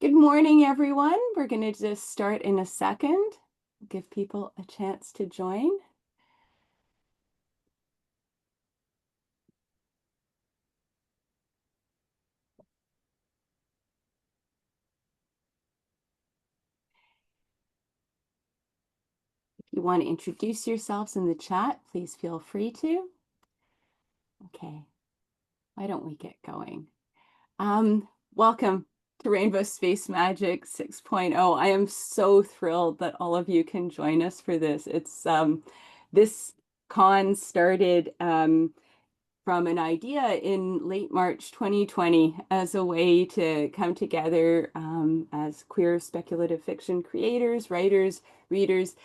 Good morning, everyone. We're going to just start in a second, give people a chance to join. If you want to introduce yourselves in the chat, please feel free to. Okay, why don't we get going? Welcome to Rainbow Space Magic 6.0. I am so thrilled that all of you can join us for this. This con started from an idea in late March 2020 as a way to come together as queer speculative fiction creators, writers, readers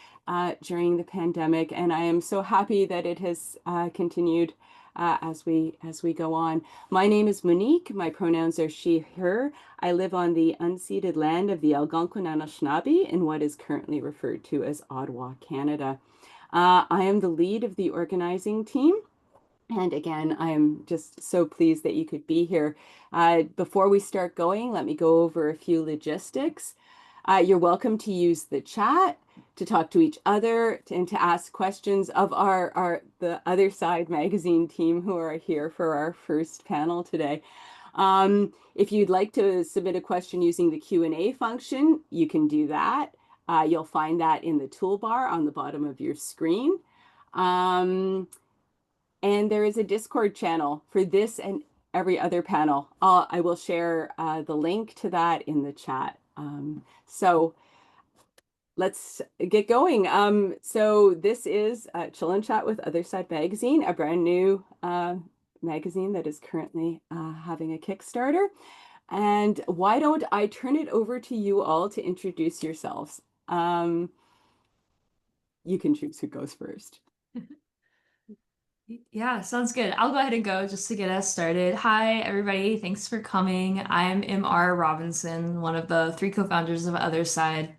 during the pandemic. And I am so happy that it has continued as we go on. My name is Monique. My pronouns are she, her. I live on the unceded land of the Algonquin Anishinaabe in what is currently referred to as Ottawa, Canada. I am the lead of the organizing team. And again, I'm just so pleased that you could be here. Before we start going, let me go over a few logistics. You're welcome to use the chat to talk to each other and to ask questions of the Other Side magazine team who are here for our first panel today. If you'd like to submit a question using the Q&A function, you can do that. You'll find that in the toolbar on the bottom of your screen. And there is a Discord channel for this and every other panel. I will share the link to that in the chat. So let's get going. So this is Chill and Chat with Other Side Magazine, a brand new magazine that is currently having a Kickstarter. And why don't I turn it over to you all to introduce yourselves? You can choose who goes first. Yeah, sounds good. I'll go ahead and go just to get us started. Hi, everybody. Thanks for coming. I'm M.R. Robinson, one of the three co-founders of OTHERSIDE,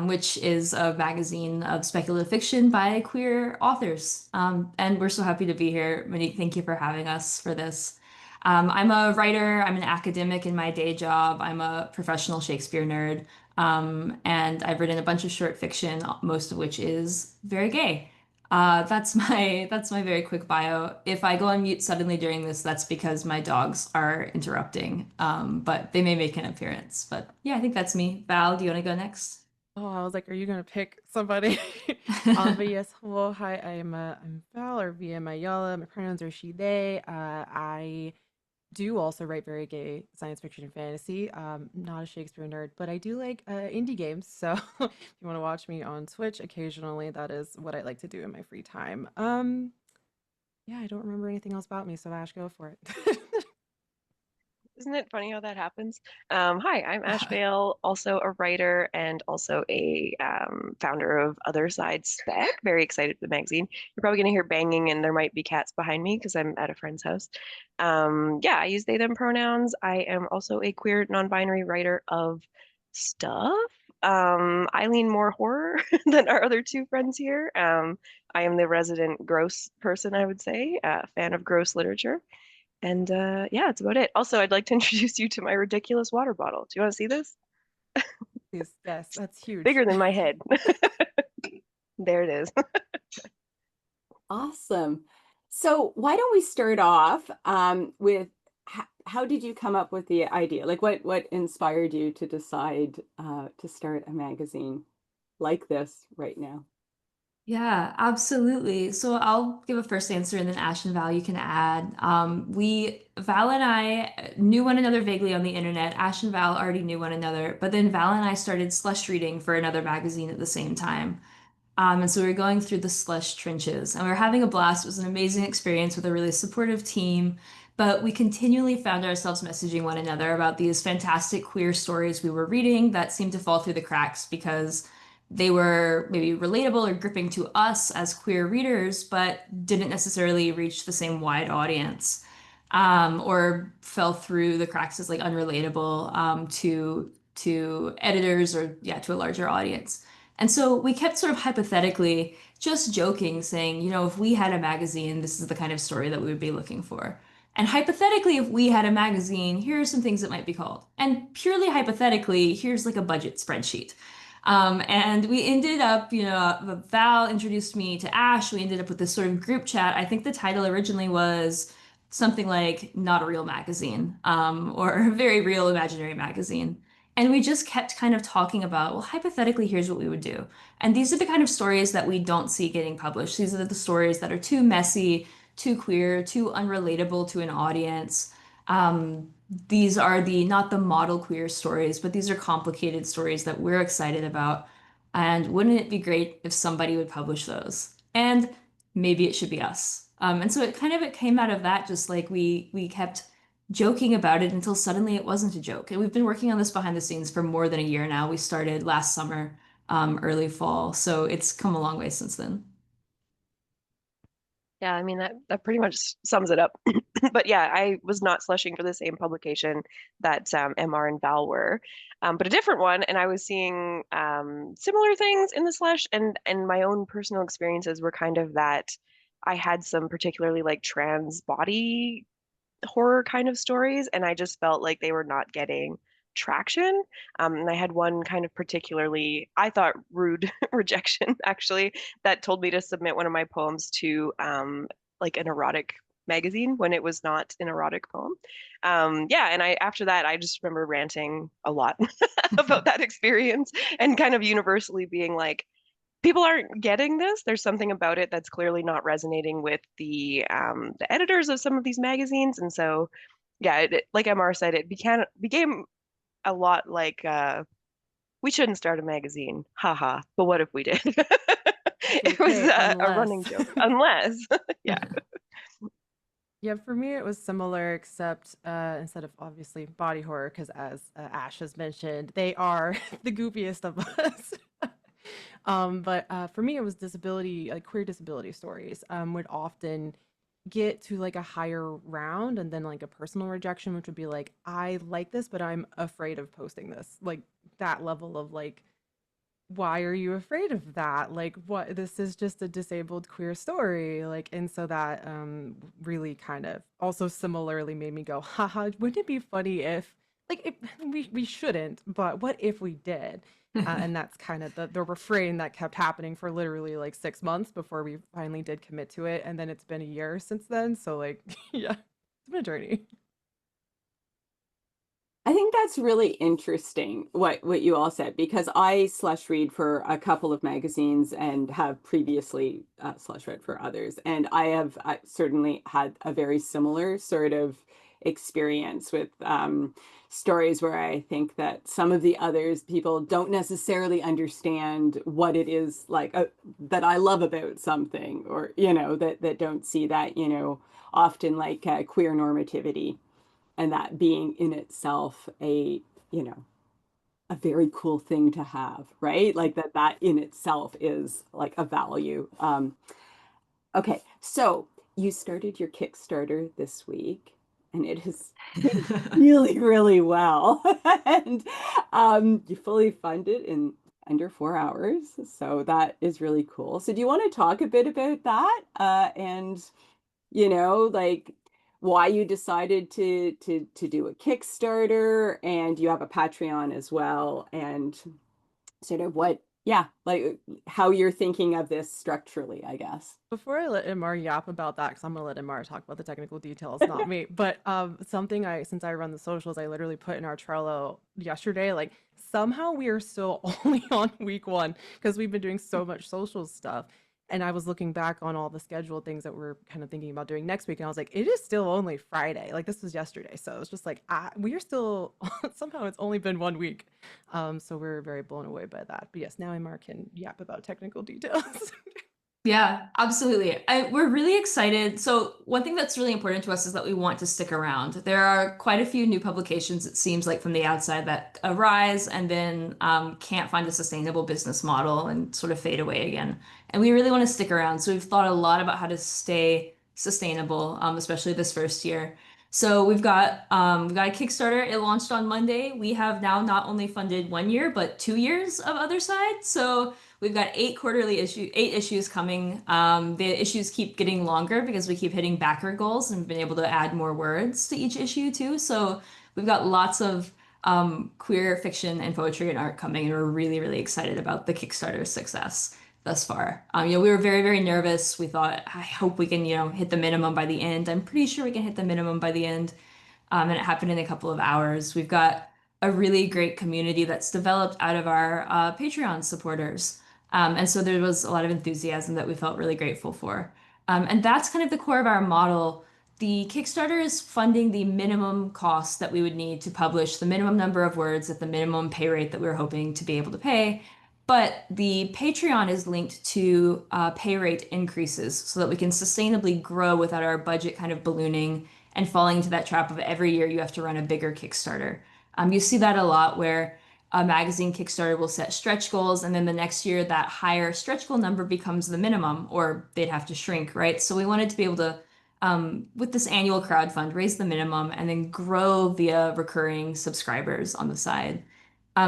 which is a magazine of speculative fiction by queer authors. And we're so happy to be here. Monique, thank you for having us for this. I'm a writer. I'm an academic in my day job. I'm a professional Shakespeare nerd. And I've written a bunch of short fiction, most of which is very gay. That's my very quick bio. If I go on mute suddenly during this, that's because my dogs are interrupting. But they may make an appearance. But yeah, I think that's me. Val, do you want to go next? Oh, I was like, are you gonna pick somebody? But yes, hello, hi, I'm Val or Via Mayala. My pronouns are she, they. I do also write very gay science fiction and fantasy. Not a Shakespeare nerd, but I do like indie games. So if you want to watch me on Twitch occasionally, that is what I like to do in my free time. Yeah, I don't remember anything else about me, so Ash, go for it. Isn't it funny how that happens? Hi, I'm Ash Bale, also a writer and also a founder of Other Side Spec. Very excited for the magazine. You're probably going to hear banging and there might be cats behind me because I'm at a friend's house. Yeah, I use they, them pronouns. I am also a queer, non-binary writer of stuff. I lean more horror than our other two friends here. I am the resident gross person, I would say, fan of gross literature. And yeah, that's about it. Also, I'd like to introduce you to my ridiculous water bottle. Do you want to see this? Please, yes, that's huge. Bigger than my head. There it is. Awesome. So why don't we start off with how did you come up with the idea? Like what inspired you to decide to start a magazine like this right now? Yeah, absolutely. So I'll give a first answer and then Ash and Val, you can add. Val and I knew one another vaguely on the internet. Ash and Val already knew one another, but then Val and I started slush reading for another magazine at the same time. And so we were going through the slush trenches and we were having a blast. It was an amazing experience with a really supportive team. But we continually found ourselves messaging one another about these fantastic queer stories we were reading that seemed to fall through the cracks because they were maybe relatable or gripping to us as queer readers, but didn't necessarily reach the same wide audience, or fell through the cracks as like unrelatable to editors or yeah, to a larger audience. And so we kept sort of hypothetically just joking, saying, if we had a magazine, this is the kind of story that we would be looking for. And hypothetically, if we had a magazine, here are some things it might be called. And purely hypothetically, here's like a budget spreadsheet. And we ended up, Val introduced me to Ash. We ended up with this sort of group chat. I think the title originally was something like Not a Real Magazine, or a Very Real Imaginary Magazine. And we just kept kind of talking about, well, hypothetically, here's what we would do. And these are the kind of stories that we don't see getting published. These are the stories that are too messy, too queer, too unrelatable to an audience. These are not the model queer stories, but these are complicated stories that we're excited about. And wouldn't it be great if somebody would publish those? And maybe it should be us. And so it came out of that, just like we kept joking about it until suddenly it wasn't a joke. And we've been working on this behind the scenes for more than a year now. We started last summer, early fall, so it's come a long way since then. Yeah, I mean that pretty much sums it up. But yeah, I was not slushing for the same publication that MR and Val were, but a different one. And I was seeing similar things in the slush, and my own personal experiences were kind of that I had some particularly like trans body horror kind of stories, and I just felt like they were not getting traction. And I had one kind of particularly, I thought, rude rejection actually, that told me to submit one of my poems to like an erotic magazine when it was not an erotic poem. Yeah, and I after that I just remember ranting a lot about that experience and kind of universally being like, people aren't getting this. There's something about it that's clearly not resonating with the editors of some of these magazines, and so yeah, like MR said, it became a lot like we shouldn't start a magazine, haha. But what if we did? It was Okay, a unless. running joke, unless yeah. Yeah, for me it was similar, except instead of obviously body horror, because as Ash has mentioned, they are the goofiest of us. But for me, it was disability, like queer disability stories. Would often get to like a higher round, and then like a personal rejection, which would be like, I like this, but I'm afraid of posting this. Like that level of like, why are you afraid of that? Like, what, this is just a disabled queer story. Like, and so that really kind of also similarly made me go, haha, wouldn't it be funny if, like, we shouldn't, but what if we did? And that's kind of the refrain that kept happening for literally like 6 months before we finally did commit to it. And then it's been a year since then. So, like, yeah, it's been a journey. I think that's really interesting what you all said, because I slush read for a couple of magazines and have previously slush read for others, and I certainly had a very similar sort of experience with stories where I think that some of the others people don't necessarily understand what it is like that I love about something, or that don't see that often like queer normativity, and that being in itself you know a very cool thing to have, right? Like that in itself is like a value. Okay, so you started your Kickstarter this week, and it has been really, really well. And you fully funded in under 4 hours, so that is really cool. So do you want to talk a bit about that, and like why you decided to do a Kickstarter, and you have a Patreon as well, and sort of like how you're thinking of this structurally, I guess. Before I let Imar yap about that, because I'm gonna let Imar talk about the technical details, not me. But something since I run the socials, I literally put in our Trello yesterday. Like somehow we are still only on week one because we've been doing so much social stuff. And I was looking back on all the scheduled things that we're kind of thinking about doing next week, and I was like, it is still only Friday. Like this was yesterday, so it's just like we are still somehow it's only been 1 week. So we're very blown away by that. But yes, now Imar can yap about technical details. Yeah, absolutely. We're really excited. So one thing that's really important to us is that we want to stick around. There are quite a few new publications, it seems like, from the outside that arise and then can't find a sustainable business model and sort of fade away again. And we really want to stick around. So we've thought a lot about how to stay sustainable, especially this first year. So we've got a Kickstarter. It launched on Monday. We have now not only funded 1 year, but 2 years of Other Side. So we've got eight issues coming. The issues keep getting longer because we keep hitting backer goals and been able to add more words to each issue too. So we've got lots of queer fiction and poetry and art coming, and we're really, really excited about the Kickstarter success thus far. We were very, very nervous. We thought, I hope we can, hit the minimum by the end. I'm pretty sure we can hit the minimum by the end. And it happened in a couple of hours. We've got a really great community that's developed out of our Patreon supporters. And so there was a lot of enthusiasm that we felt really grateful for. And that's kind of the core of our model. The Kickstarter is funding the minimum cost that we would need to publish the minimum number of words at the minimum pay rate that we were hoping to be able to pay. But the Patreon is linked to pay rate increases so that we can sustainably grow without our budget kind of ballooning and falling into that trap of every year you have to run a bigger Kickstarter. You see that a lot where a magazine Kickstarter will set stretch goals, and then the next year that higher stretch goal number becomes the minimum, or they'd have to shrink, right? So we wanted to be able to, with this annual crowd fund, raise the minimum and then grow via recurring subscribers on the side.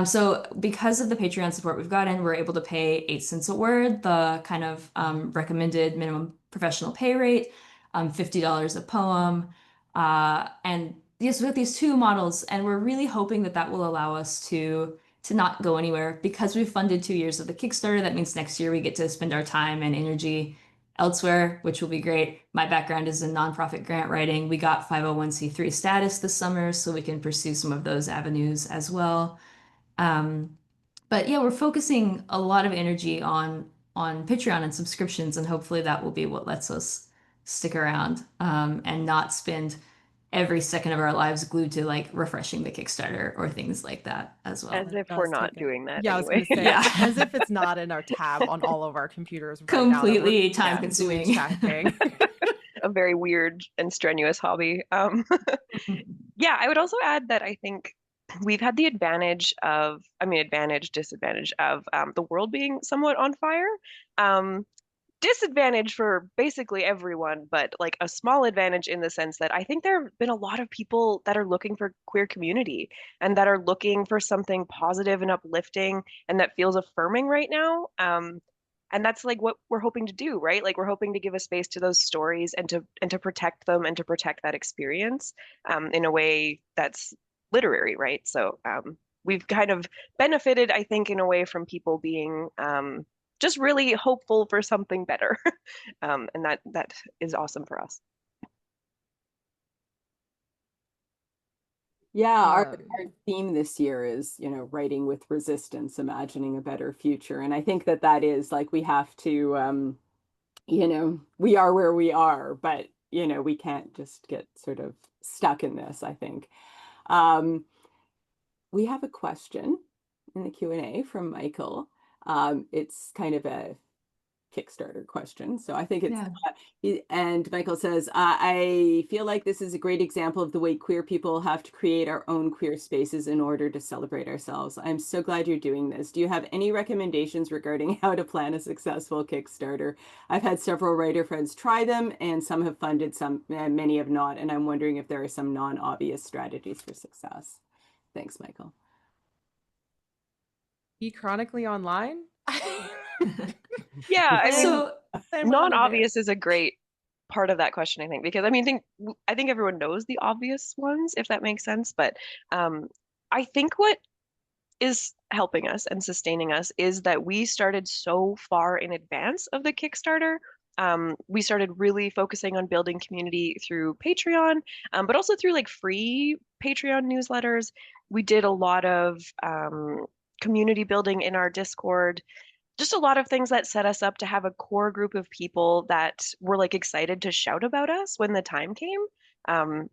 So because of the Patreon support we've gotten, we're able to pay 8 cents a word, the kind of recommended minimum professional pay rate, $50 a poem. And yes, we have these two models, and we're really hoping that that will allow us to not go anywhere because we've funded 2 years of the Kickstarter. That means next year we get to spend our time and energy elsewhere, which will be great. My background is in nonprofit grant writing. We got 501(c)(3) status this summer, so we can pursue some of those avenues as well. Um, but yeah, we're focusing a lot of energy on Patreon and subscriptions, and hopefully that will be what lets us stick around and not spend every second of our lives glued to like refreshing the Kickstarter or things like that as well. As if Does we're not take it. doing that Yeah, I was anyway. gonna say, Yeah. as if it's not in our tab on all of our computers right now that we're Completely time constantly consuming. checking. A very weird and strenuous hobby. Yeah, I would also add that I think we've had the advantage, disadvantage of the world being somewhat on fire. Um, Disadvantage for basically everyone, but like a small advantage in the sense that I think there have been a lot of people that are looking for queer community and that are looking for something positive and uplifting and that feels affirming right now. And that's like what we're hoping to do, right? Like we're hoping to give a space to those stories and to protect them and to protect that experience in a way that's literary, right? So we've kind of benefited, I think, in a way from people being just really hopeful for something better. And that is awesome for us. Yeah, Uh, our theme this year is, writing with resistance, imagining a better future. And I think that that is like we have to, we are where we are, but, we can't just get sort of stuck in this, I think. Um, we have a question in the Q&A from Michael. It's kind of a Kickstarter question. So I think it's, Yeah. and Michael says, I feel like this is a great example of the way queer people have to create our own queer spaces in order to celebrate ourselves. I'm so glad you're doing this. Do you have any recommendations regarding how to plan a successful Kickstarter? I've had several writer friends try them, and some have funded, some, many have not. And I'm wondering if there are some non-obvious strategies for success. Thanks, Michael. be chronically online. Yeah, I mean, So non-obvious is a great part of that question, I think, because I think everyone knows the obvious ones, if that makes sense. But I think what is helping us and sustaining us is that we started so far in advance of the Kickstarter. We started really focusing on building community through Patreon, but also through like free Patreon newsletters. We did a lot of community building in our Discord, just a lot of things that set us up to have a core group of people that were like excited to shout about us when the time came. Um,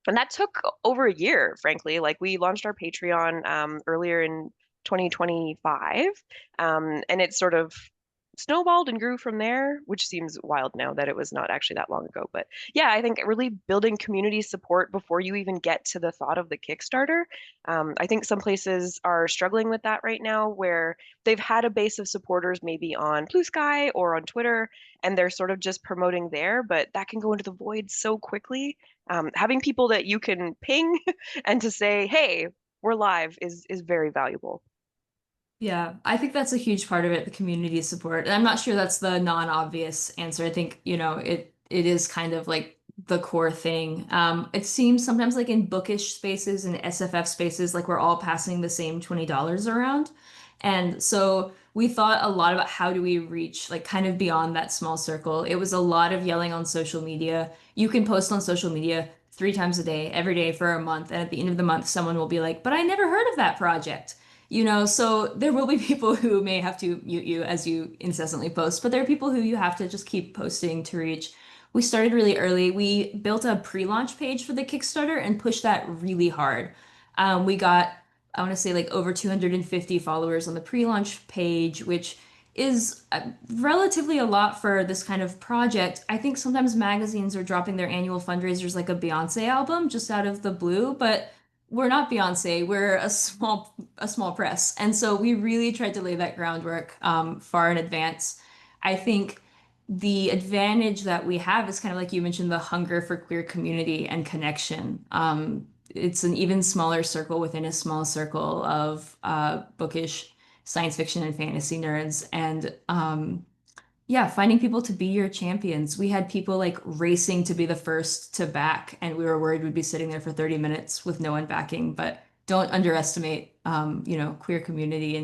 and that took over a year, frankly. Like we launched our Patreon earlier in 2025, and it sort of snowballed and grew from there, which seems wild now that it was not actually that long ago. But yeah, I think really building community support before you even get to the thought of the Kickstarter. I think some places are struggling with that right now, where they've had a base of supporters maybe on Blue Sky or on Twitter, and they're sort of just promoting there, but that can go into the void so quickly. Having people that you can ping and to say, hey, we're live is very valuable. Yeah, I think that's a huge part of it, the community support. And I'm not sure that's the non-obvious answer. I think, it is kind of like the core thing. It seems sometimes like in bookish spaces and SFF spaces, like we're all passing the same $20 around. And so we thought a lot about how do we reach like kind of beyond that small circle. It was a lot of yelling on social media. You can post on social media 3 times a day, every day for a month. And at the end of the month, someone will be like, but I never heard of that project. So there will be people who may have to mute you as you incessantly post, but there are people who you have to just keep posting to reach. We started really early. We built a pre-launch page for the Kickstarter and pushed that really hard. We got, I want to say, like over 250 followers on the pre-launch page, which is relatively a lot for this kind of project. I think sometimes magazines are dropping their annual fundraisers like a Beyonce album just out of the blue, but we're not Beyonce. We're a small press, and so we really tried to lay that groundwork far in advance. I think the advantage that we have is kind of like you mentioned, the hunger for queer community and connection. It's an even smaller circle within a small circle of bookish science fiction and fantasy nerds, and yeah, finding people to be your champions. We had people like racing to be the first to back, and we were worried we'd be sitting there for 30 minutes with no one backing. But don't underestimate, queer community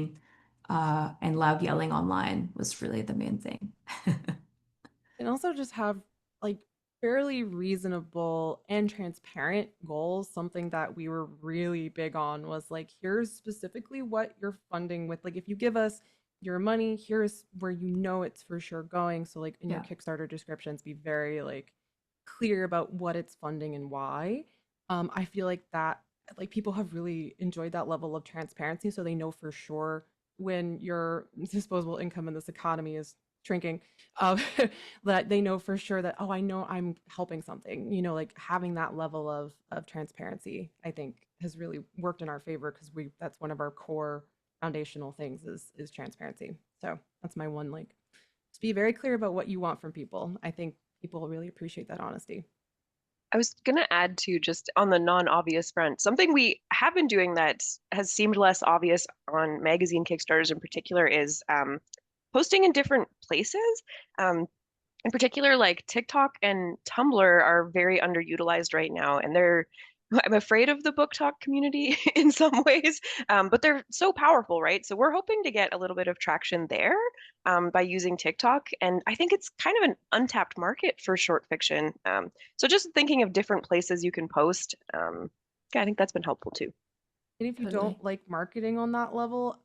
and loud yelling online was really the main thing. And also just have like fairly reasonable and transparent goals. Something that we were really big on was like, here's specifically what you're funding with. Like, if you give us your money, here's where you know it's for sure going. So, like, in your Yeah. Kickstarter descriptions, be very like clear about what it's funding and why. I feel like that like people have really enjoyed that level of transparency, so they know for sure when your disposable income in this economy is shrinking, um, that they know for sure that, oh, I know I'm helping something. Like having that level of transparency, I think, has really worked in our favor because we that's one of our core foundational things is transparency. So that's my one, like, just be very clear about what you want from people. I think people really appreciate that honesty. I was going to add to just on the non-obvious front, something we have been doing that has seemed less obvious on magazine Kickstarters in particular is posting in different places. In particular, like TikTok and Tumblr are very underutilized right now, and I'm afraid of the book talk community in some ways, but they're so powerful, right? So we're hoping to get a little bit of traction there by using TikTok, and I think it's kind of an untapped market for short fiction. So just thinking of different places you can post, yeah, I think that's been helpful too. And if you Totally. don't like marketing on that level,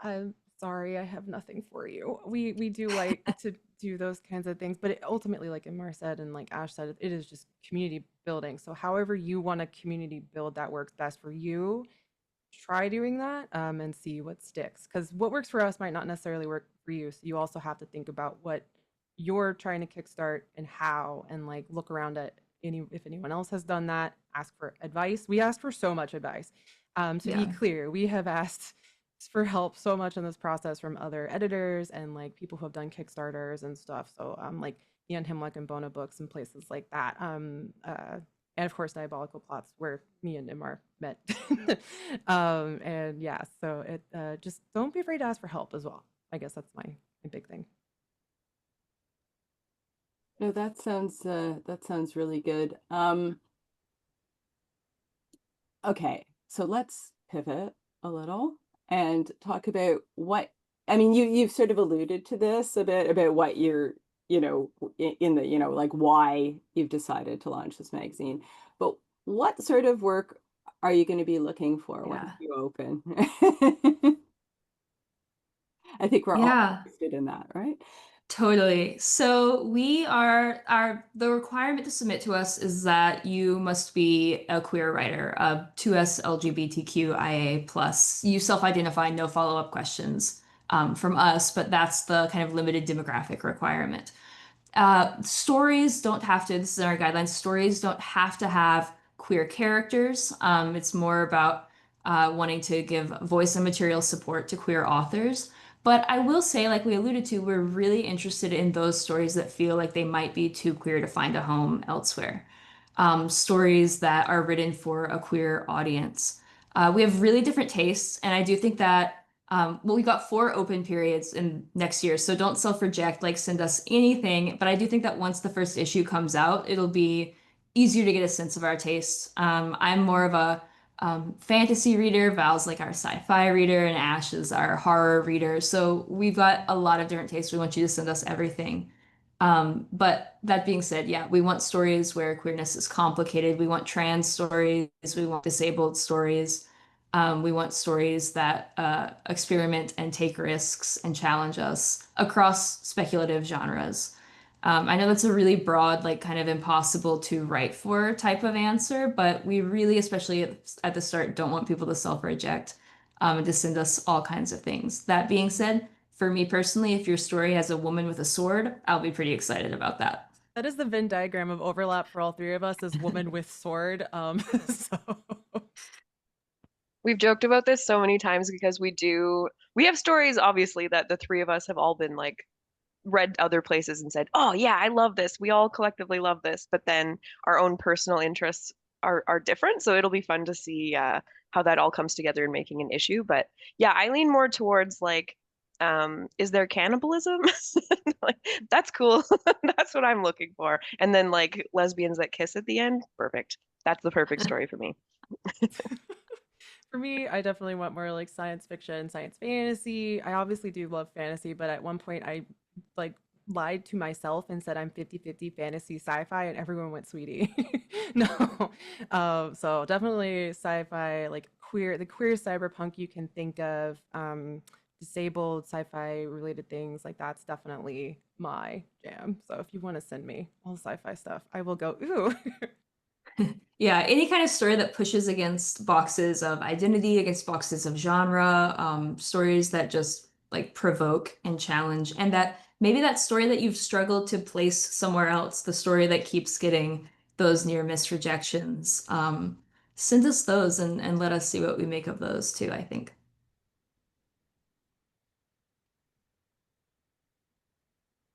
I'm sorry, I have nothing for you. We do like to do those kinds of things, but ultimately, like Imar said and like Ash said, it is just community building. So however you want a community build that works best for you, try doing that, and see what sticks. Because what works for us might not necessarily work for you. So you also have to think about what you're trying to kickstart and how, and like look around at if anyone else has done that, ask for advice. We ask for so much advice. To be Yeah. clear, we have asked for help so much in this process from other editors and like people who have done Kickstarters and stuff. So like Ian Himlick and Bona Books and places like that. And of course, Diabolical Plots, where me and Imar met. And yeah, so it just don't be afraid to ask for help as well. I guess that's my big thing. No, that sounds really good. Okay, so let's pivot a little and talk about what, I mean, you've sort of alluded to this a bit about what you're, in the, like why you've decided to launch this magazine. But what sort of work are you going to be looking for once Yeah. you open? I think we're all Yeah. interested in that, right? Totally. So the requirement to submit to us is that you must be a queer writer, 2S LGBTQIA plus. You self-identify, no follow-up questions. from us, but that's the kind of limited demographic requirement. Stories don't have to, this is our guidelines, stories don't have to have queer characters. It's more about wanting to give voice and material support to queer authors. But I will say, like we alluded to, we're really interested in those stories that feel like they might be too queer to find a home elsewhere. Stories that are written for a queer audience. We have really different tastes, and I do think that well, we've got 4 open periods in next year, so don't self-reject, like send us anything. But I do think that once the first issue comes out, it'll be easier to get a sense of our tastes. I'm more of a fantasy reader, Val's like our sci-fi reader, and Ash is our horror reader. So we've got a lot of different tastes. We want you to send us everything. But that being said, yeah, we want stories where queerness is complicated. We want trans stories. We want disabled stories. We want stories that experiment and take risks and challenge us across speculative genres. I know that's a really broad, like kind of impossible to write for type of answer, but we really, especially at the start, don't want people to self-reject and to send us all kinds of things. That being said, for me personally, if your story has a woman with a sword, I'll be pretty excited about that. That is the Venn diagram of overlap for all three of us as woman with sword. So We've joked about this so many times because we have stories obviously that the three of us have all been like read other places and said, "Oh yeah, I love this. We all collectively love this." But then our own personal interests are different, so it'll be fun to see how that all comes together in making an issue. But yeah, I lean more towards like, is there cannibalism? Like that's cool. That's what I'm looking for. And then like lesbians that kiss at the end, perfect. That's the perfect story for me. for me, I definitely want more like science fiction, science fantasy. I obviously do love fantasy, but at one point I like lied to myself and said I'm 50-50 fantasy sci-fi and everyone went sweetie. No. So definitely sci-fi, like queer, the queer cyberpunk you can think of, disabled sci-fi related things, like that's definitely my jam. So if you want to send me all the sci-fi stuff, I will go, ooh. Yeah, any kind of story that pushes against boxes of identity, against boxes of genre, stories that just like provoke and challenge, and that maybe that story that you've struggled to place somewhere else, the story that keeps getting those near miss rejections, send us those and let us see what we make of those too, I think.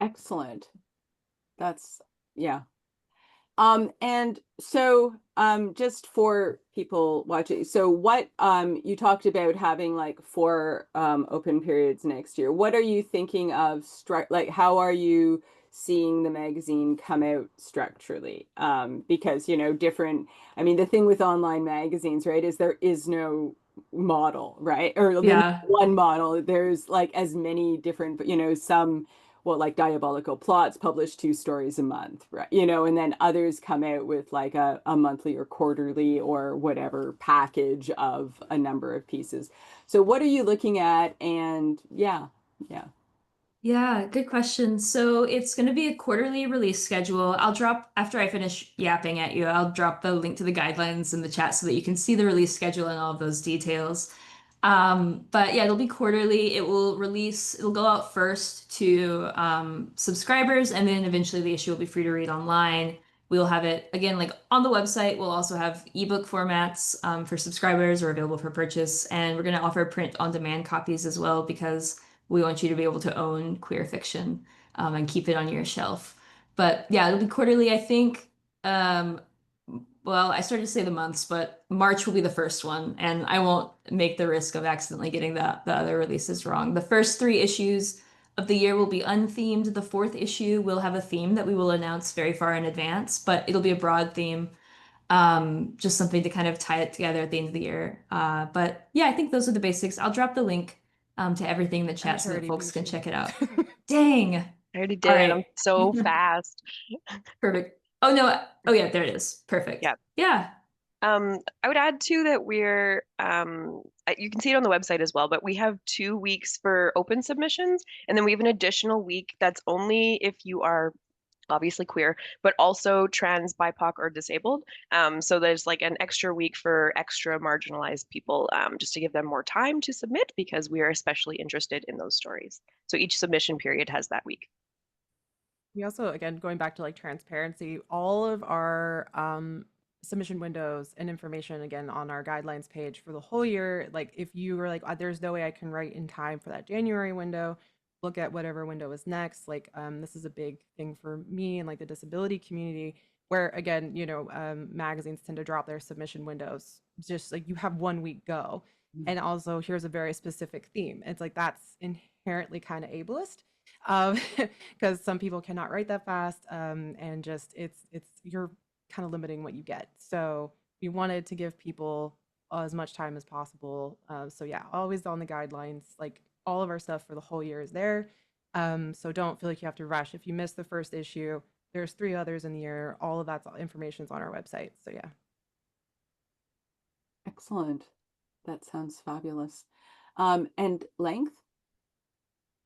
Excellent. That's, yeah. And so just for people watching, so what you talked about having like 4 open periods next year. What are you thinking of like how are you seeing the magazine come out structurally? Because different, I mean the thing with online magazines, right, is there is no model, right? Or there's not Yeah. one model. There's like as many different, some like Diabolical Plots publish 2 stories a month, right? And then others come out with like a monthly or quarterly or whatever package of a number of pieces. So what are you looking at? And yeah, yeah. Yeah, good question. So it's going to be a quarterly release schedule. I'll drop, after I finish yapping at you, I'll drop the link to the guidelines in the chat so that you can see the release schedule and all of those details. But yeah, it'll be quarterly. It'll go out first to subscribers, and then eventually the issue will be free to read online. We'll have it again, like on the website. We'll also have ebook formats for subscribers or available for purchase. And we're going to offer print on demand copies as well because we want you to be able to own queer fiction and keep it on your shelf. But yeah, it'll be quarterly, I think. Um, well, I started to say the months, but March will be the first one, and I won't make the risk of accidentally getting the other releases wrong. The first 3 issues of the year will be unthemed. The fourth issue will have a theme that we will announce very far in advance, but it'll be a broad theme, just something to kind of tie it together at the end of the year. But yeah, I think those are the basics. I'll drop the link to everything in the chat Ash so that already folks can Bushi. check it out. Dang. I already All did. I'm right. so fast. Perfect. Oh no. Oh yeah, there it is. Perfect. Yeah. Yeah. I would add too that you can see it on the website as well, but we have 2 weeks for open submissions, and then we have an additional week that's only if you are obviously queer, but also trans, BIPOC, or disabled. So there's like an extra week for extra marginalized people, just to give them more time to submit because we are especially interested in those stories. So each submission period has that week. We also, again, going back to like transparency, all of our submission windows and information again on our guidelines page for the whole year. Like if you were like, there's no way I can write in time for that January window, look at whatever window is next. Like this is a big thing for me and like the disability community, where again, magazines tend to drop their submission windows. Just like you have 1 week go, and also here's a very specific theme. It's like that's inherently kind of ableist, because some people cannot write that fast, and just it's you're kind of limiting what you get. So we wanted to give people as much time as possible. So yeah, always on the guidelines. Like all of our stuff for the whole year is there. So don't feel like you have to rush. If you miss the first issue, there's 3 others in the year. All of that information's on our website. So yeah. Excellent. That sounds fabulous. And length?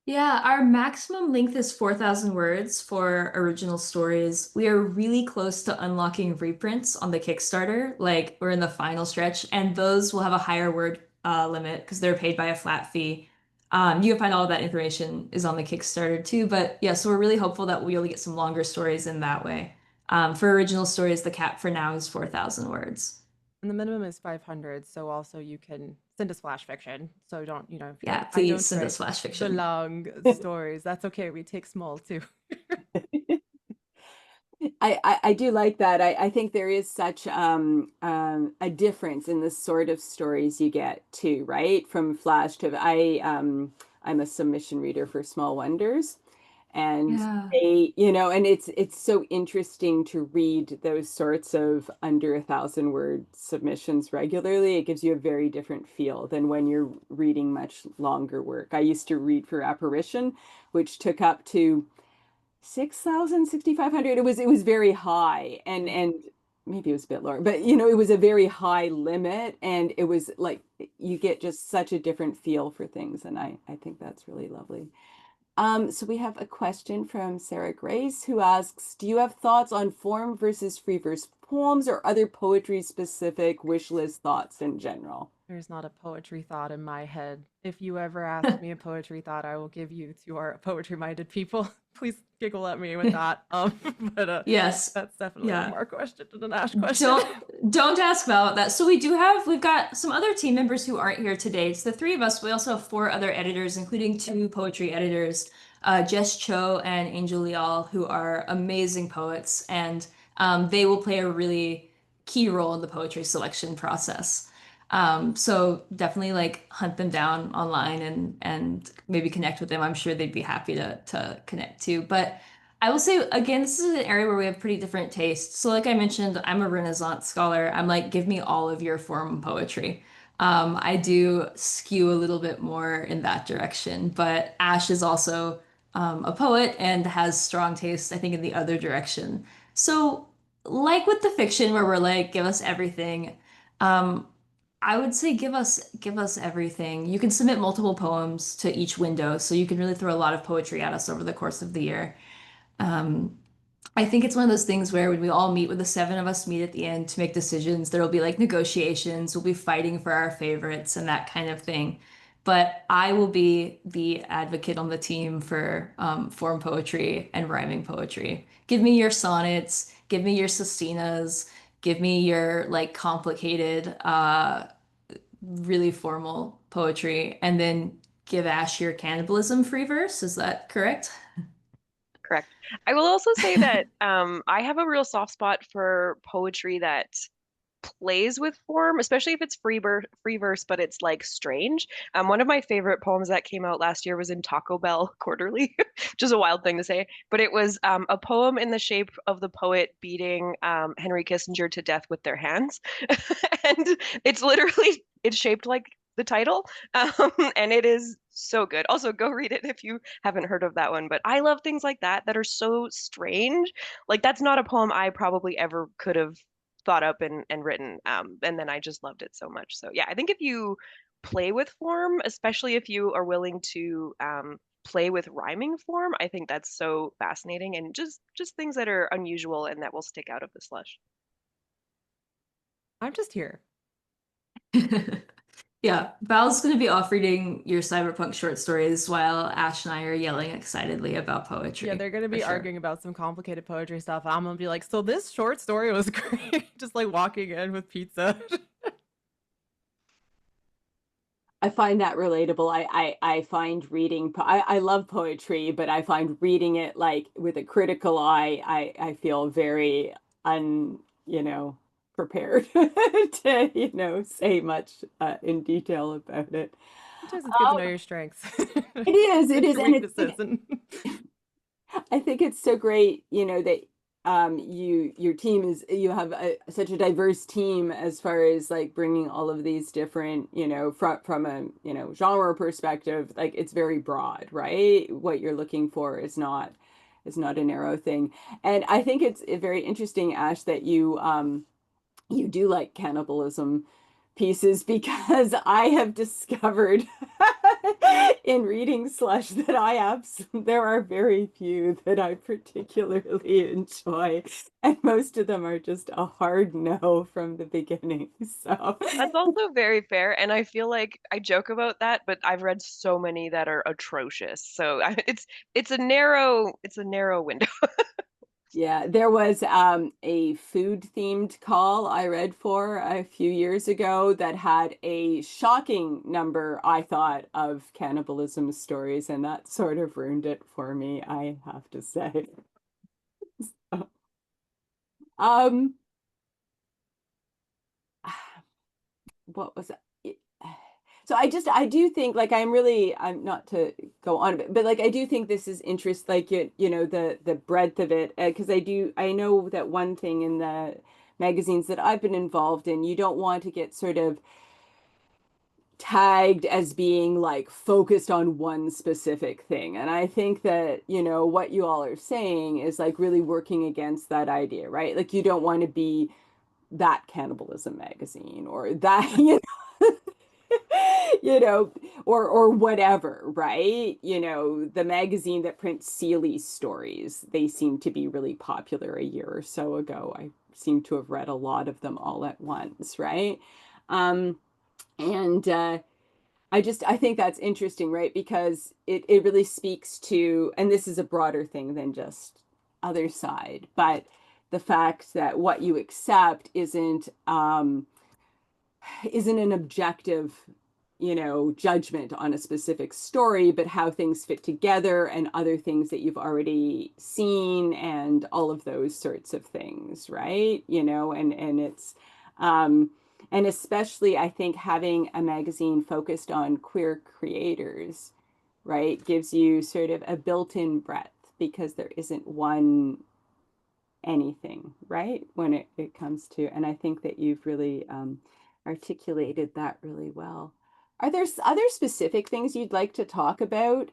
Yeah, our maximum length is 4,000 words for original stories. We are really close to unlocking reprints on the Kickstarter. Like we're in the final stretch, and those will have a higher word limit because they're paid by a flat fee. You can find all of that information is on the Kickstarter too. But yeah, so we're really hopeful that we'll be able to get some longer stories in that way. For original stories, the cap for now is 4,000 words. And the minimum is 500. So also you can send us flash fiction. So don't, if you're Yeah, like, I please don't send write us flash the fiction. long stories. That's okay. We take small too. I do like that. I think there is such a difference in the sort of stories you get too, right? From Flash to I'm a submission reader for Small Wonders, and Yeah. and it's so interesting to read those sorts of under 1,000 word submissions regularly. It gives you a very different feel than when you're reading much longer work. I used to read for Apparition, which took up to 6,000, 6,500. It was very high, and maybe it was a bit lower, but it was a very high limit, and it was like you get just such a different feel for things, and I think that's really lovely. So we have a question from Sarah Grace who asks, do you have thoughts on form versus free verse poems or other poetry specific wish list thoughts in general? There's not a poetry thought in my head. If you ever ask me a poetry thought, I will give you to our poetry minded people. Please giggle at me with that. But Yes. that's definitely a Yeah. Mark question and an Ash question. Don't ask about that. So we've got some other team members who aren't here today. It's the 3 of us. We also have 4 other editors, including 2 poetry editors, Jess Cho and Angel Lial, who are amazing poets, and they will play a really key role in the poetry selection process. So definitely like hunt them down online and maybe connect with them. I'm sure they'd be happy to connect too. But I will say again, this is an area where we have pretty different tastes. So like I mentioned, I'm a Renaissance scholar. I'm like, give me all of your form poetry. I do skew a little bit more in that direction, but Ash is also a poet and has strong taste, I think, in the other direction. So like with the fiction where we're like, give us everything. Um, I would say give us everything. You can submit multiple poems to each window, so you can really throw a lot of poetry at us over the course of the year. Um, I think it's one of those things where when we all meet, with the 7 of us meet at the end to make decisions, there will be like negotiations, we'll be fighting for our favorites and that kind of thing. But I will be the advocate on the team for form poetry and rhyming poetry. Give me your sonnets, give me your sestinas, give me your like complicated, really formal poetry, and then give Ash your cannibalism free verse. Is that correct? Correct. I will also say that I have a real soft spot for poetry that plays with form, especially if it's free verse, but it's like strange. One of my favorite poems that came out last year was in Taco Bell Quarterly, which is a wild thing to say, but it was a poem in the shape of the poet beating Henry Kissinger to death with their hands, and it's shaped like the title, and it is so good. Also, go read it if you haven't heard of that one. But I love things like that are so strange. Like that's not a poem I probably ever could have thought up and written. And then I just loved it so much. So yeah, I think if you play with form, especially if you are willing to play with rhyming form. I think that's so fascinating, and just things that are unusual and that will stick out of the slush. I'm just here. Yeah, Val's going to be off reading your cyberpunk short stories while Ash and I are yelling excitedly about Yeah, poetry, they're gonna for be sure. arguing about some complicated poetry stuff. I'm gonna be like, so this short story was great. Just like walking in with pizza. I find that relatable. I find reading, I love poetry, but I find reading it like with a critical eye, I feel very you know, prepared to, say much in detail about it. Sometimes it's good to know Um, your strengths it and is, your and weaknesses. And I think it's so great, that your team you have such a diverse team as far as like bringing all of these different, from a, genre perspective, like it's very broad, right? What you're looking for is not a narrow thing. And I think it's very interesting, Ash, that you do like cannibalism pieces because I have discovered in reading Slush that there are very few that I particularly enjoy, and most of them are just a hard no from the beginning. So That's also very fair, and I feel like I joke about that, but I've read so many that are atrocious. So it's a narrow window. yeah, there was a food themed call I read for a few years ago that had a shocking number, I thought, of cannibalism stories, and that sort of ruined it for me, I have to say. Um, what was it? So I do think like I'm not to go on, but like I do think this is interest, like the breadth of it, because I know that one thing in the magazines that I've been involved in, you don't want to get sort of tagged as being like focused on one specific thing. And I think that, what you all are saying is like really working against that idea, right? Like you don't want to be that cannibalism magazine or that, you know, or whatever, right? The magazine that prints Seeley's stories, they seem to be really popular a year or so ago. I seem to have read a lot of them all at once, right? And I think that's interesting, right? Because it really speaks to, and this is a broader thing than just other side, but the fact that what you accept isn't an objective, judgment on a specific story, but how things fit together and other things that you've already seen and all of those sorts of things, right? And it's and especially I think having a magazine focused on queer creators, right, gives you sort of a built-in breadth because there isn't one anything, right? When it comes to, and I think that you've really articulated that really well. Are there other specific things you'd like to talk about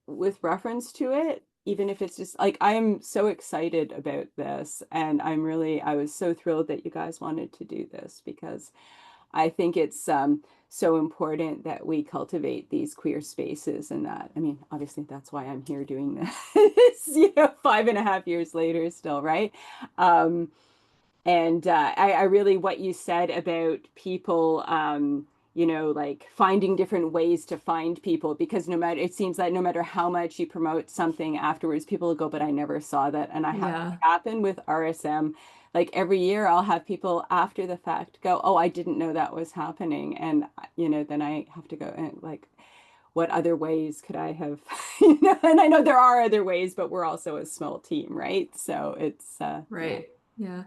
with reference to it? Even if it's just like, I am so excited about this, and I was so thrilled that you guys wanted to do this because I think it's so important that we cultivate these queer spaces and that, I mean, obviously that's why I'm here doing this, 5.5 years later still, right? Um, and I really, what you said about people, like finding different ways to find people, because it seems like no matter how much you promote something afterwards, people will go, but I never saw that. And I have Yeah. that happen with RSM. Like every year I'll have people after the fact go, oh, I didn't know that was happening. And, then I have to go and like, what other ways could I have, and I know there are other ways, but we're also a small team, right? So it's, yeah. Right. Yeah.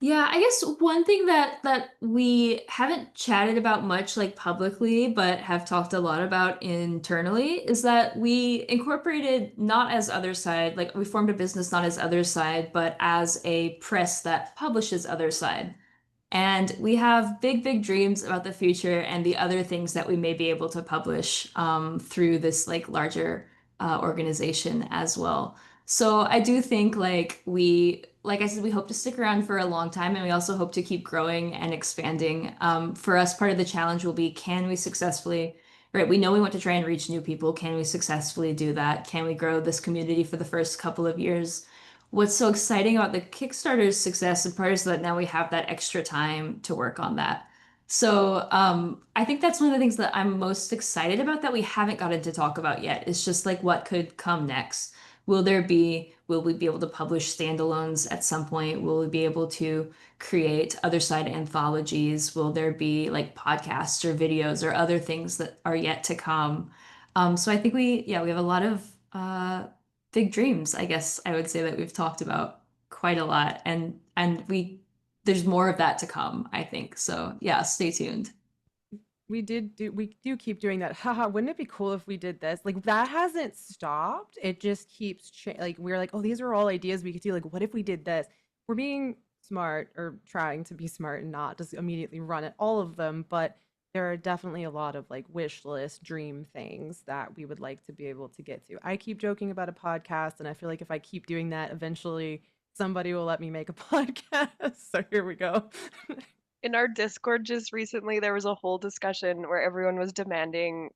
Yeah, I guess one thing that we haven't chatted about much like publicly, but have talked a lot about internally is that we incorporated not as Other Side, like we formed a business not as Other Side, but as a press that publishes Other Side. And we have big, big dreams about the future and the other things that we may be able to publish through this like larger organization as well. So I do think like I said, we hope to stick around for a long time, and we also hope to keep growing and expanding. For us, part of the challenge will be, can we successfully right? We know we want to try and reach new people. Can we successfully do that? Can we grow this community for the first couple of years? What's so exciting about the Kickstarter's success in part is that now we have that extra time to work on that. So I think that's one of the things that I'm most excited about that we haven't gotten to talk about yet. It's just like what could come next. Will we be able to publish standalones at some point? Will we be able to create other side anthologies? Will there be like podcasts or videos or other things that are yet to come? So I think yeah, we have a lot of big dreams, I guess I would say that we've talked about quite a lot. And there's more of that to come, I think. So yeah, stay tuned. We do keep doing that. Haha, wouldn't it be cool if we did this? Like that hasn't stopped. It just keeps like we're like, oh, these are all ideas we could do. Like, what if we did this? We're being smart or trying to be smart and not just immediately run at all of them, but there are definitely a lot of like wish list dream things that we would like to be able to get to. I keep joking about a podcast, and I feel like if I keep doing that, eventually somebody will let me make a podcast. So here we go. In our Discord just recently, there was a whole discussion where everyone was demanding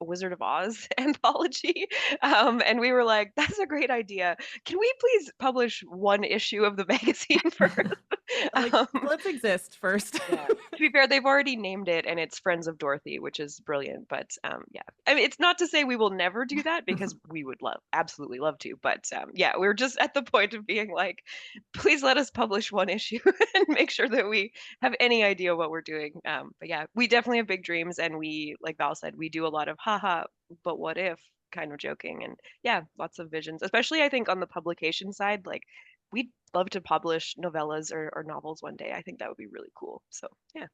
Wizard of Oz anthology. And we were like, that's a great idea. Can we please publish one issue of the magazine first? Like, Um, let's exist first. yeah. To be fair, they've already named it and it's Friends of Dorothy, which is brilliant. But yeah, I mean, it's not to say we will never do that because we would absolutely love to. But yeah, we're just at the point of being like, please let us publish one issue and make sure that we have any idea what we're doing. But yeah, we definitely have big dreams, and we, like Val said, we do a lot of haha, but what if kind of joking, and yeah, lots of visions, especially I think on the publication side. Like, we'd love to publish novellas or novels one day. I think that would be really cool. So yeah.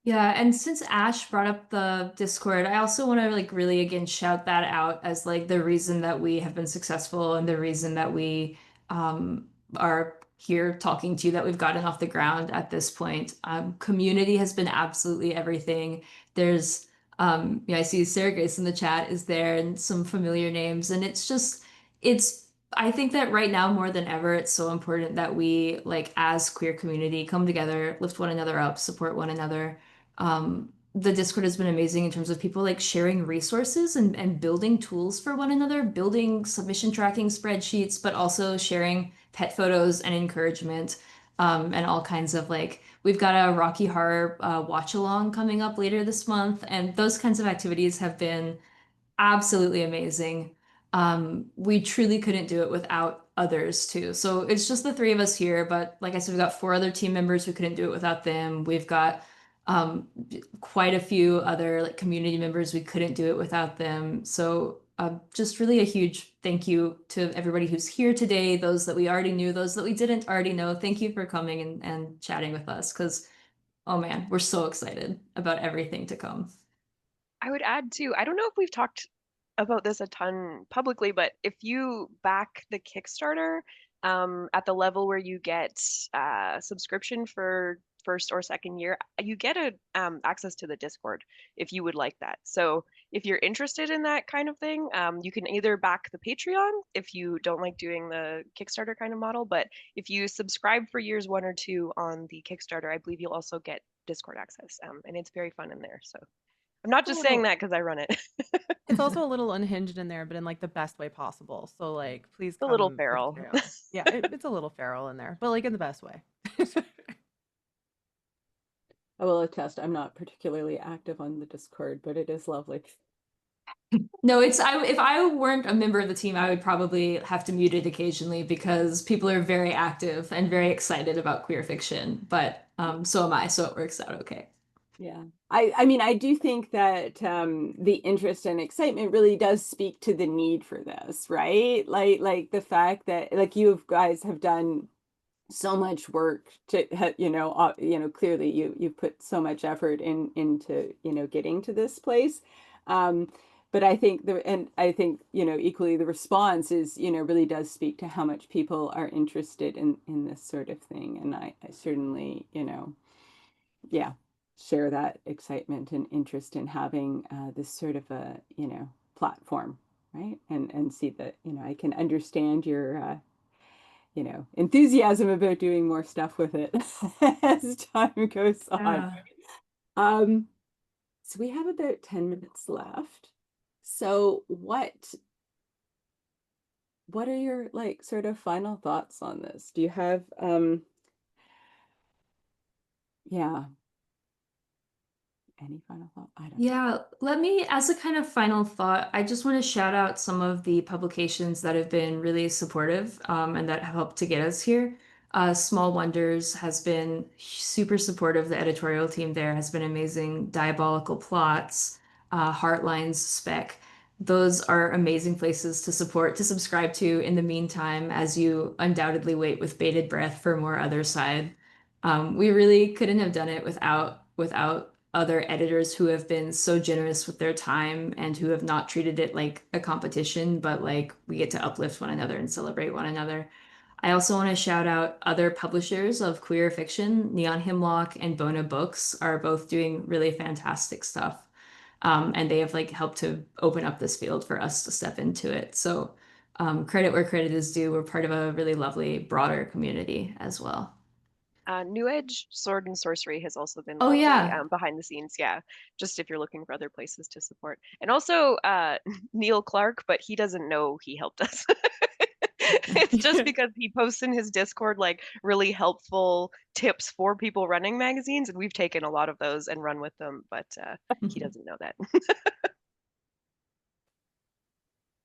Yeah, and since Ash brought up the Discord, I also want to like really again shout that out as like the reason that we have been successful and the reason that we are here talking to you, that we've gotten off the ground at this point. Community has been absolutely everything. There's yeah, I see Sarah Grace in the chat is there and some familiar names, and it's I think that right now more than ever, it's so important that we like as queer community come together, lift one another up, support one another. The Discord has been amazing in terms of people like sharing resources and building tools for one another, building submission tracking spreadsheets, but also sharing pet photos and encouragement, and all kinds of like, we've got a Rocky Horror watch along coming up later this month, and those kinds of activities have been absolutely amazing. We truly couldn't do it without others too. So it's just the three of us here, but like I said, we've got four other team members who couldn't do it without them. We've got um, quite a few other like community members we couldn't do it without them. So just really a huge thank you to everybody who's here today, those that we already knew, those that we didn't already know. Thank you for coming and chatting with us because, oh man, we're so excited about everything to come. I would add too, I don't know if we've talked about this a ton publicly, but if you back the Kickstarter at the level where you get subscription for first or second year, you get a access to the Discord if you would like that. So if you're interested in that kind of thing, you can either back the Patreon if you don't like doing the Kickstarter kind of model, but if you subscribe for years 1 or 2 on the Kickstarter, I believe you'll also get Discord access, and it's very fun in there. So I'm not just saying that because I run it. It's also a little unhinged in there, but in like the best way possible. So like, please A little come to the feral. trail. Yeah, it's a little feral in there, but like in the best way. I will attest, I'm not particularly active on the Discord, but it is lovely. No, if I weren't a member of the team, I would probably have to mute it occasionally because people are very active and very excited about queer fiction. But so am I, so it works out okay. Yeah. I mean, I do think that the interest and excitement really does speak to the need for this, right? Like the fact that like you guys have done so much work to clearly you've put so much effort into getting to this place. But I think equally the response is really does speak to how much people are interested in this sort of thing, and I certainly yeah, share that excitement and interest in having this sort of a platform, right? And see that I can understand your enthusiasm about doing more stuff with it as time goes on. Yeah. Um, So we have about 10 minutes left. So what are your like sort of final thoughts on this? Do you have yeah, any final thought? I don't know. Yeah, let me, as a kind of final thought, I just want to shout out some of the publications that have been really supportive and that have helped to get us here. Small Wonders has been super supportive. The editorial team there has been amazing. Diabolical Plots, Heartlines, Spec. Those are amazing places to support, to subscribe to in the meantime, as you undoubtedly wait with bated breath for more Other Side. We really couldn't have done it without other editors who have been so generous with their time and who have not treated it like a competition, but like we get to uplift one another and celebrate one another. I also want to shout out other publishers of queer fiction. Neon Hemlock and Bona Books are both doing really fantastic stuff. And they have like helped to open up this field for us to step into it. So credit where credit is due. We're part of a really lovely, broader community as well. New Edge Sword and Sorcery has also been Oh lovely yeah. behind the scenes. Yeah, just if you're looking for other places to support. And also Neil Clark, but he doesn't know he helped us. It's just because he posts in his Discord like really helpful tips for people running magazines, and we've taken a lot of those and run with them, but he doesn't know that.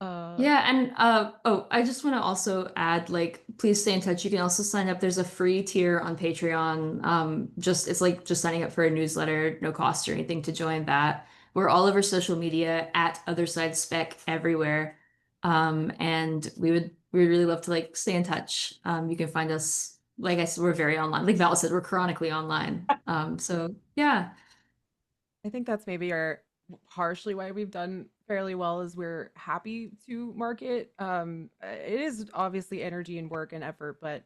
Uh, Yeah, and oh, I just want to also add, like, please stay in touch. You can also sign up. There's a free tier on Patreon. Just it's like just signing up for a newsletter, no cost or anything to join that. We're all over social media at Other Side Spec everywhere. And we would really love to like stay in touch. You can find us, like I said, we're very online. Like Val said, we're chronically online. So yeah. I think that's maybe our partially why we've done fairly well is we're happy to market. It is obviously energy and work and effort, but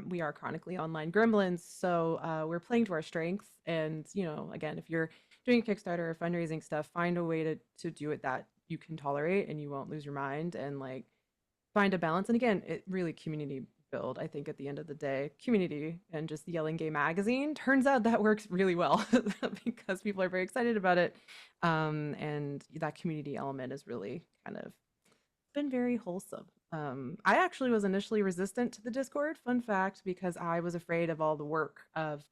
we are chronically online gremlins, so we're playing to our strengths. And again, if you're doing Kickstarter or fundraising stuff, find a way to do it that you can tolerate and you won't lose your mind and like find a balance. And again, it really community build. I think at the end of the day, community and just the Yelling Gay magazine turns out that works really well because people are very excited about it. And that community element is really kind of been very wholesome. I actually was initially resistant to the Discord, fun fact, because I was afraid of all the work of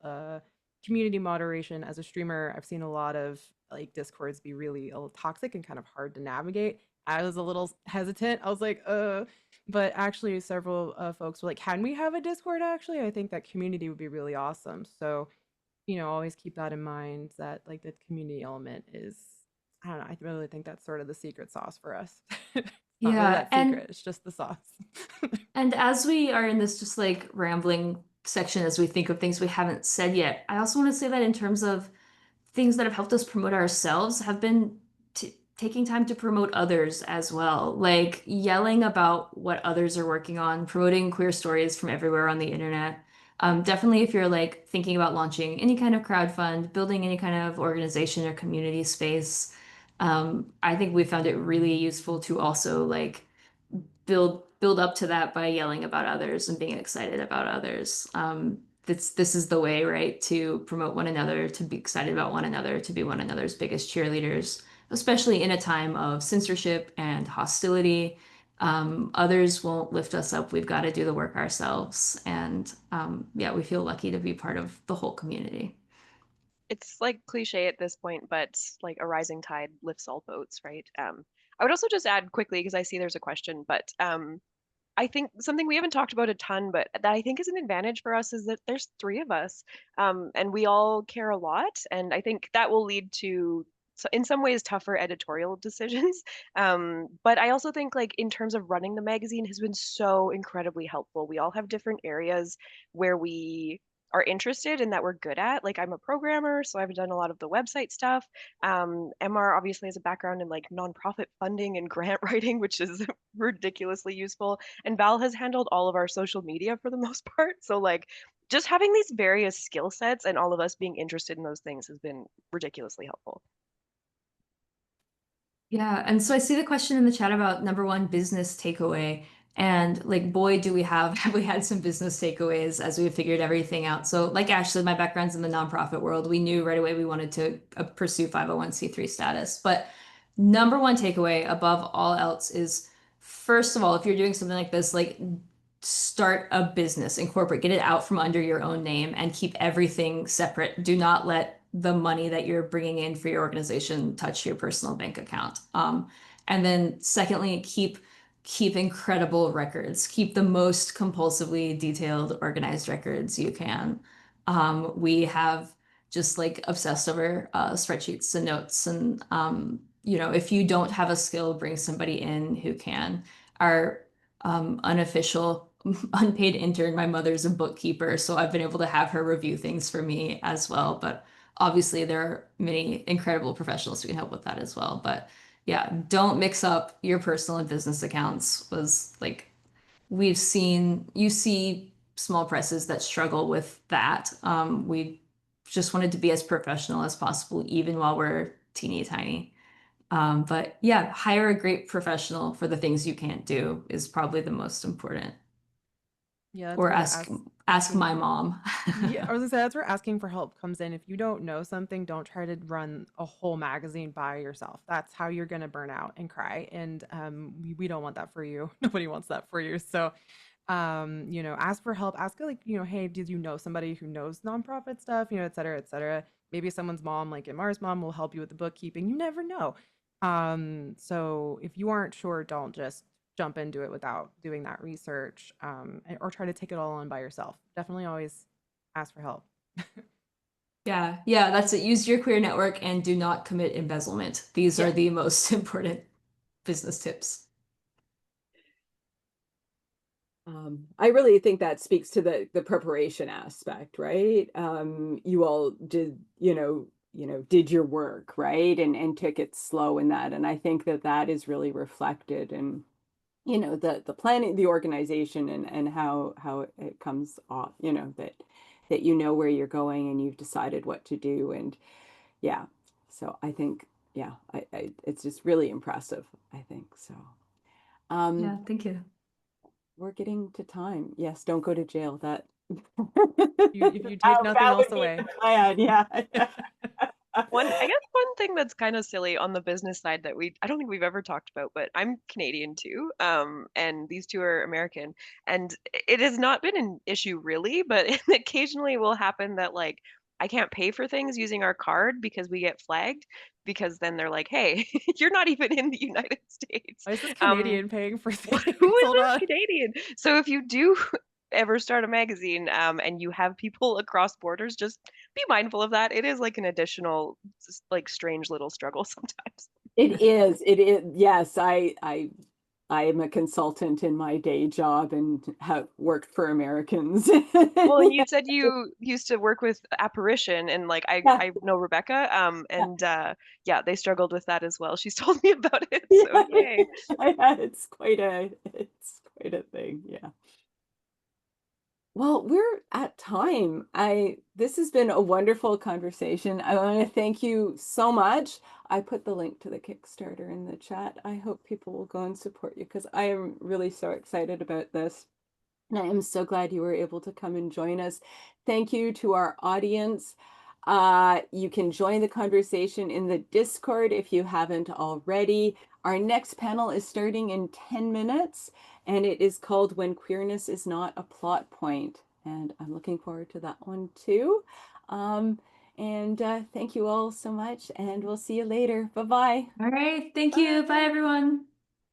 community moderation as a streamer. I've seen a lot of like Discords be really a little toxic and kind of hard to navigate. I was a little hesitant. I was like, but actually, several folks were like, "Can we have a Discord?" Actually, I think that community would be really awesome. So, always keep that in mind. That like the community element is, I don't know. I really think that's sort of the secret sauce for us. It's not really Yeah, that secret. It's just the sauce. and as we are in this just like rambling section as we think of things we haven't said yet, I also want to say that in terms of things that have helped us promote ourselves have been t taking time to promote others as well, like yelling about what others are working on, promoting queer stories from everywhere on the internet. Definitely, if you're like thinking about launching any kind of crowdfund, building any kind of organization or community space, I think we found it really useful to also like build up to that by yelling about others and being excited about others. This is the way, right, to promote one another, to be excited about one another, to be one another's biggest cheerleaders, especially in a time of censorship and hostility. Others won't lift us up. We've got to do the work ourselves. And yeah, we feel lucky to be part of the whole community. It's like cliche at this point, but like a rising tide lifts all boats, right? I would also just add quickly because I see there's a question, but I think something we haven't talked about a ton, but that I think is an advantage for us is that there's three of us, and we all care a lot, and I think that will lead to, in some ways, tougher editorial decisions. But I also think, like in terms of running the magazine, has been so incredibly helpful. We all have different areas where we are interested and that we're good at. Like I'm a programmer, so I've done a lot of the website stuff. MR obviously has a background in like nonprofit funding and grant writing, which is ridiculously useful. And Val has handled all of our social media for the most part. So like just having these various skill sets and all of us being interested in those things has been ridiculously helpful. Yeah, and so I see the question in the chat about number one business takeaway. And like, boy, do we have we had some business takeaways as we figured everything out. So, like Ashley, my background's in the nonprofit world. We knew right away we wanted to pursue 501(c)(3) status. But number one takeaway above all else is, first of all, if you're doing something like this, like start a business, incorporate, get it out from under your own name and keep everything separate. Do not let the money that you're bringing in for your organization touch your personal bank account. And then secondly, keep incredible records. Keep the most compulsively detailed, organized records you can. We have just like obsessed over spreadsheets and notes. And, if you don't have a skill, bring somebody in who can. Our unofficial unpaid intern, my mother's a bookkeeper, so I've been able to have her review things for me as well. But obviously, there are many incredible professionals who can help with that as well. But yeah, don't mix up your personal and business accounts. Was like you see small presses that struggle with that. We just wanted to be as professional as possible, even while we're teeny tiny. But yeah, hire a great professional for the things you can't do is probably the most important. Yeah, that's Or where ask my mom. yeah, I was gonna say that's where asking for help comes in. If you don't know something, don't try to run a whole magazine by yourself. That's how you're gonna burn out and cry. And we don't want that for you. Nobody wants that for you. So ask for help. Ask like, hey, did you know somebody who knows nonprofit stuff, et cetera, et cetera. Maybe someone's mom, like Mars mom, will help you with the bookkeeping. You never know. So if you aren't sure, don't just jump into it without doing that research, or try to take it all on by yourself. Definitely always ask for help. Yeah, yeah, that's it. Use your queer network and do not commit embezzlement. These are Yeah. the most important business tips. I really think that speaks to the preparation aspect, right? You all did, did your work, right? And took it slow in that. And I think that is really reflected in, the planning, the organization, and how it comes off, that where you're going and you've decided what to do. And yeah, so I think, yeah, it's just really impressive, I think. So Yeah, thank you. we're getting to time. Yes, don't go to jail. That If you take nothing that would else be away. the plan. Yeah. I guess one thing that's kind of silly on the business side that I don't think we've ever talked about, but I'm Canadian too. And these two are American. And it has not been an issue really, but it occasionally will happen that like I can't pay for things using our card because we get flagged because then they're like, hey, you're not even in the United States. Why is this Um, Canadian paying for who things? is Hold this on. Canadian? So if you do ever start a magazine, and you have people across borders, just be mindful of that. It is like an additional, like strange little struggle sometimes. It is. It is. Yes, I am a consultant in my day job and have worked for Americans. Well, and you said you used to work with Apparition, and like Yeah, I know Rebecca, yeah, and yeah, they struggled with that as well. She's told me about it, so yeah. yay. Yeah, it's quite a thing. Yeah. Well, we're at time. This has been a wonderful conversation. I want to thank you so much. I put the link to the Kickstarter in the chat. I hope people will go and support you because I am really so excited about this. And I am so glad you were able to come and join us. Thank you to our audience. You can join the conversation in the Discord if you haven't already. Our next panel is starting in 10 minutes, and it is called When Queerness is Not a Plot Point. And I'm looking forward to that one too. And thank you all so much, and we'll see you later. Bye-bye. All right, thank you. Bye, everyone.